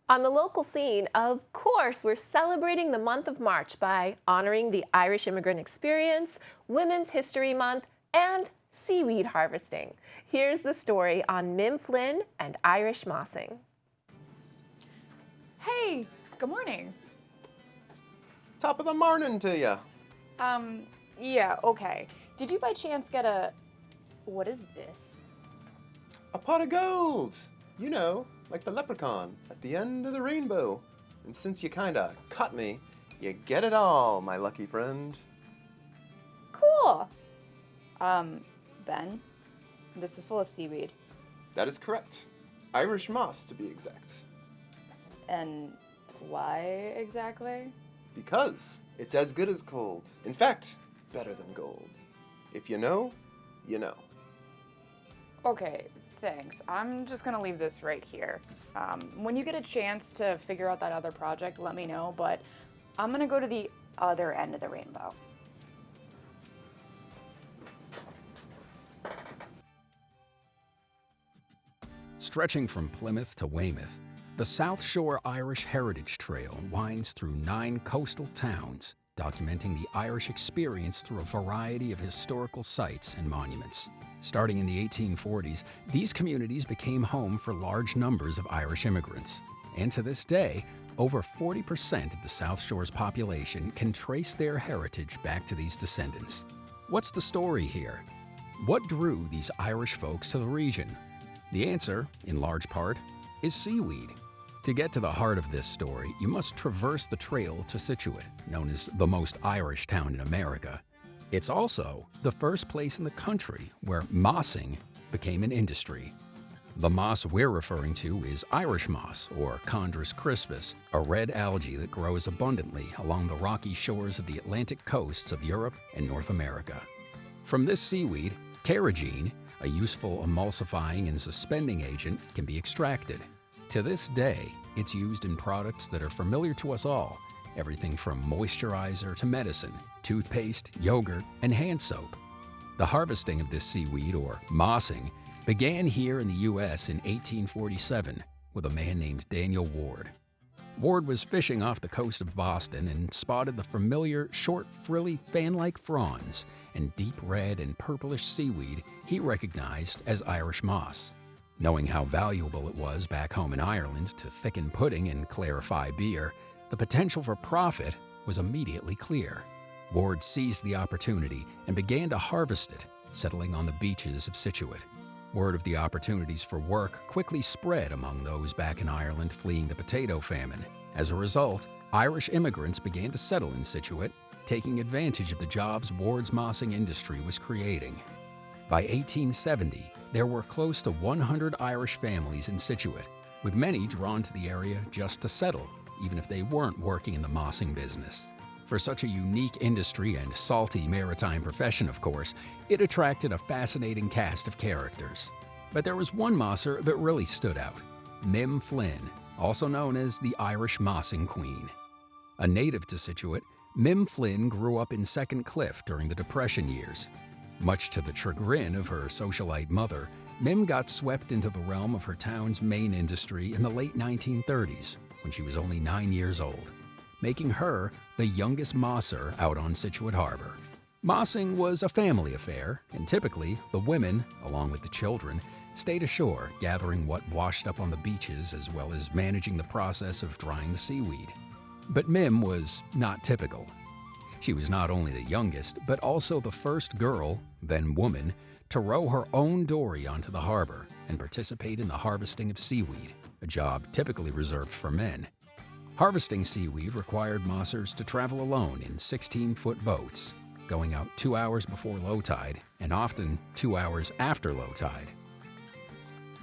On the local scene, of course, we're celebrating the month of March by honoring the Irish immigrant experience, Women's History Month, and seaweed harvesting. Here's the story on Mim Flynn and Irish mossing. Hey, good morning. Top of the morning to ya. Yeah, okay. Did you by chance get what is this? A pot of gold. You know, like the leprechaun at the end of the rainbow. And since you kinda caught me, you get it all, my lucky friend. Cool. Ben, this is full of seaweed. That is correct. Irish moss, to be exact. And why exactly? Because it's as good as gold. In fact, better than gold. If you know, you know. Okay, thanks. I'm just gonna leave this right here. When you get a chance to figure out that other project, let me know, but I'm gonna go to the other end of the rainbow. Stretching from Plymouth to Weymouth, the South Shore Irish Heritage Trail winds through 9 coastal towns, documenting the Irish experience through a variety of historical sites and monuments. Starting in the 1840s, these communities became home for large numbers of Irish immigrants. And to this day, over 40% of the South Shore's population can trace their heritage back to these descendants. What's the story here? What drew these Irish folks to the region? The answer, in large part, is seaweed. To get to the heart of this story, you must traverse the trail to Scituate, known as the most Irish town in America. It's also the first place in the country where mossing became an industry. The moss we're referring to is Irish moss, or Chondrus crispus, a red algae that grows abundantly along the rocky shores of the Atlantic coasts of Europe and North America. From this seaweed, carrageen, a useful emulsifying and suspending agent, can be extracted. To this day, it's used in products that are familiar to us all, everything from moisturizer to medicine, toothpaste, yogurt, and hand soap. The harvesting of this seaweed, or mossing, began here in the U.S. in 1847 with a man named Daniel Ward. Ward was fishing off the coast of Boston and spotted the familiar short, frilly, fan-like fronds and deep red and purplish seaweed he recognized as Irish moss. Knowing how valuable it was back home in Ireland to thicken pudding and clarify beer, the potential for profit was immediately clear. Ward seized the opportunity and began to harvest it, settling on the beaches of Scituate. Word of the opportunities for work quickly spread among those back in Ireland fleeing the potato famine. As a result, Irish immigrants began to settle in Scituate, taking advantage of the jobs Ward's mossing industry was creating. By 1870, there were close to 100 Irish families in Scituate, with many drawn to the area just to settle, even if they weren't working in the mossing business. For such a unique industry and salty maritime profession, of course, it attracted a fascinating cast of characters. But there was one mosser that really stood out, Mim Flynn, also known as the Irish Mossing Queen. A native to Scituate, Mim Flynn grew up in Second Cliff during the Depression years. Much to the chagrin of her socialite mother, Mim got swept into the realm of her town's main industry in the late 1930s, when she was only 9 years old, making her the youngest mosser out on Scituate Harbor. Mossing was a family affair, and typically the women, along with the children, stayed ashore, gathering what washed up on the beaches as well as managing the process of drying the seaweed. But Mim was not typical. She was not only the youngest, but also the first girl, then woman, to row her own dory onto the harbor and participate in the harvesting of seaweed, a job typically reserved for men. Harvesting seaweed required mossers to travel alone in 16-foot boats, going out 2 hours before low tide and often 2 hours after low tide.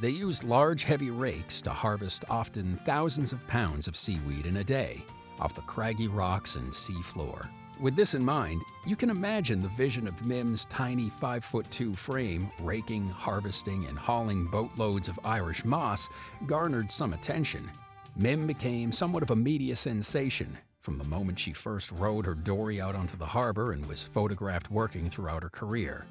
They used large, heavy rakes to harvest often thousands of pounds of seaweed in a day off the craggy rocks and sea floor. With this in mind, you can imagine the vision of Mim's tiny 5'2" frame raking, harvesting, and hauling boatloads of Irish moss garnered some attention. Mim became somewhat of a media sensation from the moment she first rowed her dory out onto the harbor and was photographed working throughout her career.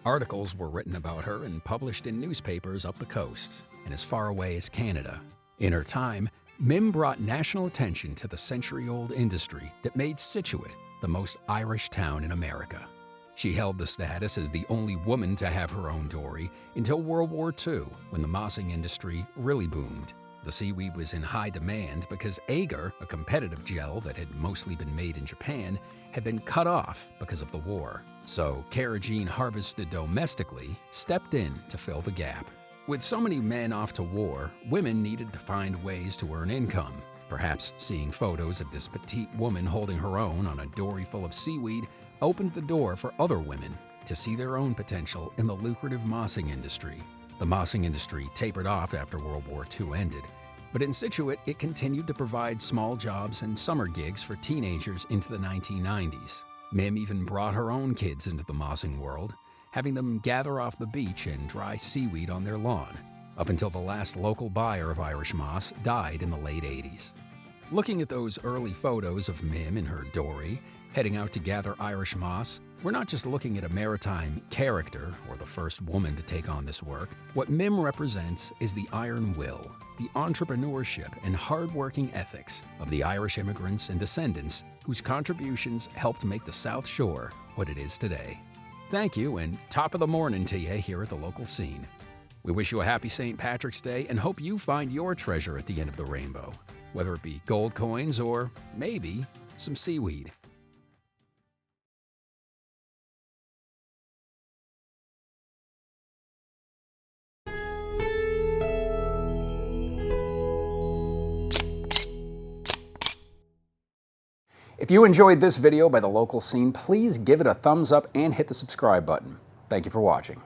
Articles were written about her and published in newspapers up the coast and as far away as Canada. In her time, Mim brought national attention to the century-old industry that made Scituate the most Irish town in America. She held the status as the only woman to have her own dory until World War II, when the mossing industry really boomed. The seaweed was in high demand because agar, a competitive gel that had mostly been made in Japan, had been cut off because of the war. So carrageen harvested domestically stepped in to fill the gap. With so many men off to war, women needed to find ways to earn income. Perhaps seeing photos of this petite woman holding her own on a dory full of seaweed opened the door for other women to see their own potential in the lucrative mossing industry. The mossing industry tapered off after World War II ended, but in Scituate it continued to provide small jobs and summer gigs for teenagers into the 1990s. Mim even brought her own kids into the mossing world, having them gather off the beach and dry seaweed on their lawn, up until the last local buyer of Irish moss died in the late 80s. Looking at those early photos of Mim and her dory heading out to gather Irish moss, we're not just looking at a maritime character or the first woman to take on this work. What Mim represents is the iron will, the entrepreneurship and hard-working ethics of the Irish immigrants and descendants whose contributions helped make the South Shore what it is today. Thank you, and top of the morning to you here at the local scene. We wish you a happy St. Patrick's Day and hope you find your treasure at the end of the rainbow, whether it be gold coins or maybe some seaweed. If you enjoyed this video by the local scene, please give it a thumbs up and hit the subscribe button. Thank you for watching.